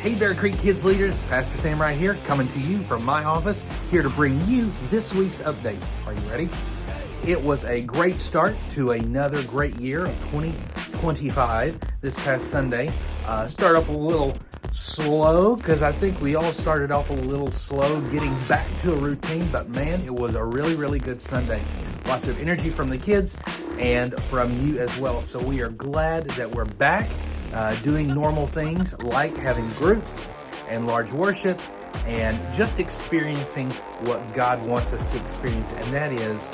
Hey Bear Creek Kids Leaders, Pastor Sam right here, coming to you from my office, here to bring you this week's update. Are you ready? It was a great start to another great year of 2025 this past Sunday. Start off a little slow because I think we all started off a little slow getting back to a routine, but man, it was a really, really good Sunday. Lots of energy from the kids and from you as well. So we are glad that we're back doing normal things like having groups and large worship and just experiencing what God wants us to experience, and that is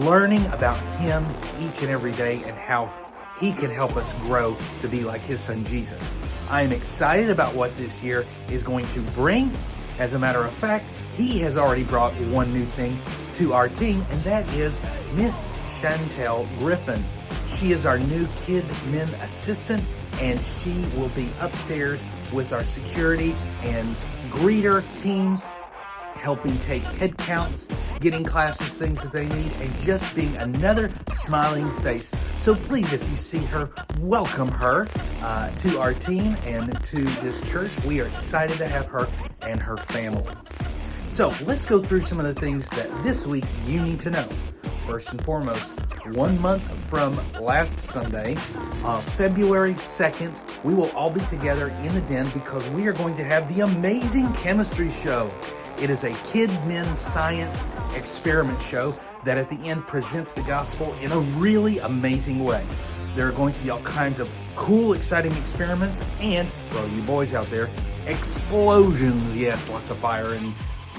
learning about Him each and every day and how He can help us grow to be like His Son Jesus. I am excited about what this year is going to bring. As a matter of fact, He has already brought one new thing to our team, and that is Miss Chantel Griffin. She is our new Kid Men assistant, and she will be upstairs with our security and greeter teams, helping take head counts, getting classes things that they need, and just being another smiling face. So please, if you see her, welcome her to our team and to this church. We are excited to have her and her family. So let's go through some of the things that this week you need to know. First and foremost, 1 month from last Sunday, February 2nd, we will all be together in the den because we are going to have the amazing chemistry show. It is a Kid Men Science experiment show that at the end presents the gospel in a really amazing way. There are going to be all kinds of cool, exciting experiments and, for all you boys out there, explosions. Yes, lots of fire and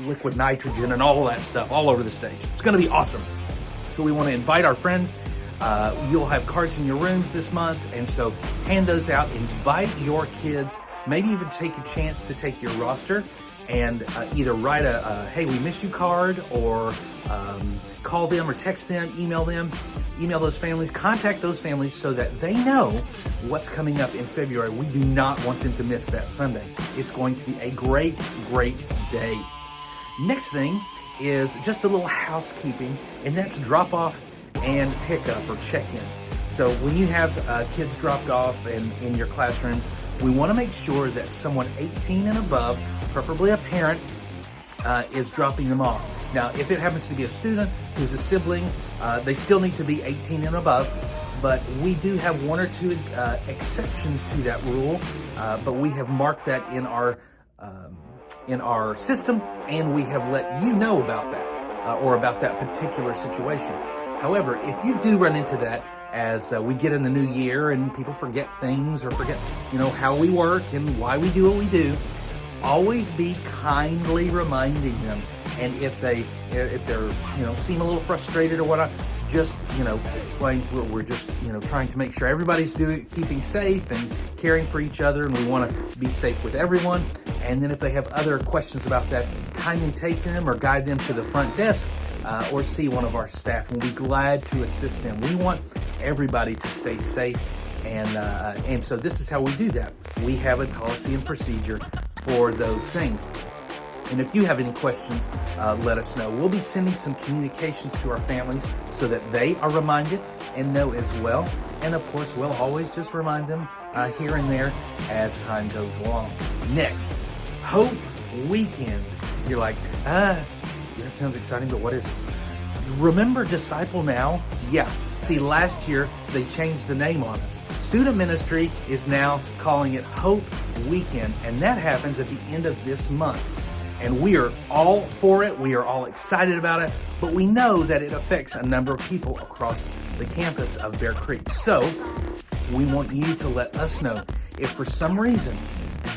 liquid nitrogen and all that stuff all over the stage. It's going to be awesome. So we want to invite our friends. You'll have cards in your rooms this month, and so hand those out. Invite your kids. Maybe even take a chance to take your roster and either write a hey, we miss you card, or call them or text them, email those families, contact those families so that they know what's coming up in February. We do not want them to miss that Sunday. It's going to be a great, great day. Next thing is just a little housekeeping, and that's drop off and pick up or check in. So when you have kids dropped off in your classrooms, we want to make sure that someone 18 and above, preferably a parent, is dropping them off. Now, if it happens to be a student who's a sibling, they still need to be 18 and above, but we do have one or two exceptions to that rule, but we have marked that in our system, and we have let you know about that or about that particular situation. However, if you do run into that as we get in the new year and people forget things or forget, how we work and why we do what we do, always be kindly reminding them. And if they're seem a little frustrated or whatnot, just explain we're just trying to make sure everybody's keeping safe and caring for each other, and we want to be safe with everyone. And then if they have other questions about that, kindly take them or guide them to the front desk or see one of our staff. We'll be glad to assist them. We want everybody to stay safe, and so this is how we do that. We have a policy and procedure for those things. And if you have any questions, let us know. We'll be sending some communications to our families so that they are reminded and know as well. And of course, we'll always just remind them here and there as time goes along. Next, Hope Weekend. You're like, that sounds exciting, but what is it? Remember Disciple Now? Yeah. See, last year they changed the name on us. Student Ministry is now calling it Hope Weekend, and that happens at the end of this month. And we are all for it. We are all excited about it. But we know that it affects a number of people across the campus of Bear Creek. So we want you to let us know if for some reason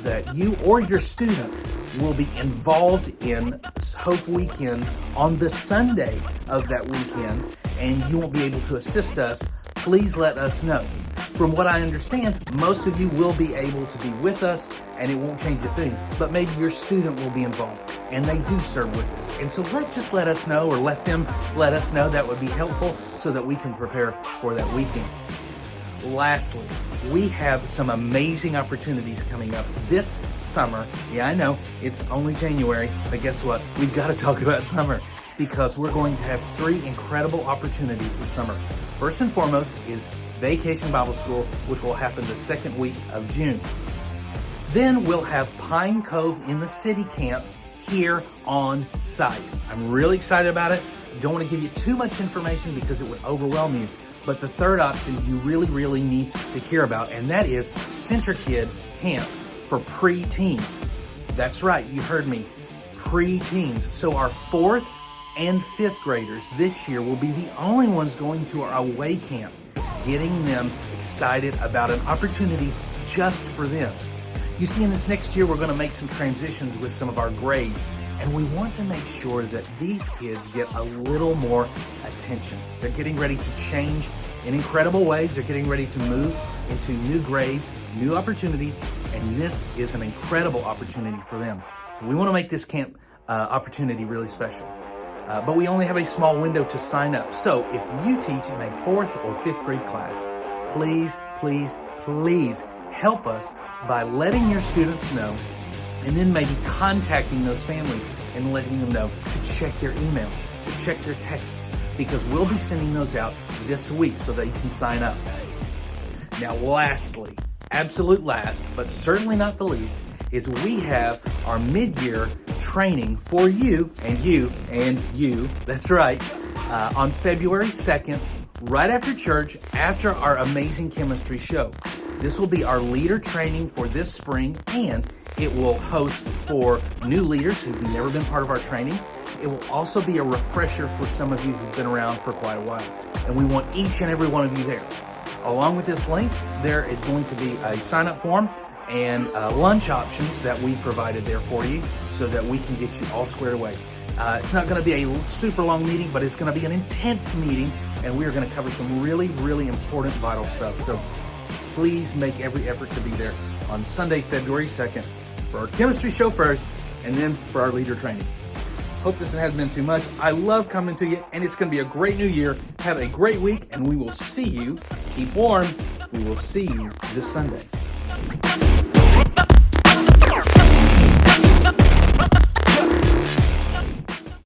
that you or your student will be involved in Hope Weekend on the Sunday of that weekend and you won't be able to assist us. Please let us know. From what I understand, most of you will be able to be with us and it won't change a thing, but maybe your student will be involved and they do serve with us. And so just let us know, or let them let us know. That would be helpful so that we can prepare for that weekend. Lastly, we have some amazing opportunities coming up this summer. Yeah, I know it's only January, but guess what? We've got to talk about summer because we're going to have 3 incredible opportunities this summer. First and foremost is Vacation Bible School, which will happen the second week of June. Then we'll have Pine Cove in the City camp here on site. I'm really excited about it. Don't want to give you too much information because it would overwhelm you. But the third option you really, really need to hear about, and that is CenterKid Camp for preteens. That's right, you heard me, preteens. So our 4th and 5th graders this year will be the only ones going to our away camp, getting them excited about an opportunity just for them. You see, in this next year, we're going to make some transitions with some of our grades, and we want to make sure that these kids get a little more attention. They're getting ready to change in incredible ways. They're getting ready to move into new grades, new opportunities, and this is an incredible opportunity for them. So we want to make this camp opportunity really special. But we only have a small window to sign up. So if you teach in a 4th or 5th grade class, please, please, please help us by letting your students know, and then maybe contacting those families and letting them know to check their emails, to check their texts, because we'll be sending those out this week so that you can sign up. Now, lastly, absolute last, but certainly not the least, is we have our mid-year training for you and you and you, that's right, on February 2nd, right after church, after our amazing chemistry show. This will be our leader training for this spring, and it will host for new leaders who've never been part of our training. It will also be a refresher for some of you who've been around for quite a while. And we want each and every one of you there. Along with this link, there is going to be a sign-up form and lunch options that we provided there for you so that we can get you all squared away. It's not going to be a super long meeting, but it's going to be an intense meeting, and we are going to cover some really, really important, vital stuff. So please make every effort to be there on Sunday, February 2nd for our chemistry show first, and then for our leader training. Hope this hasn't been too much. I love coming to you, and it's going to be a great new year. Have a great week, and we will see you. Keep warm. We will see you this Sunday.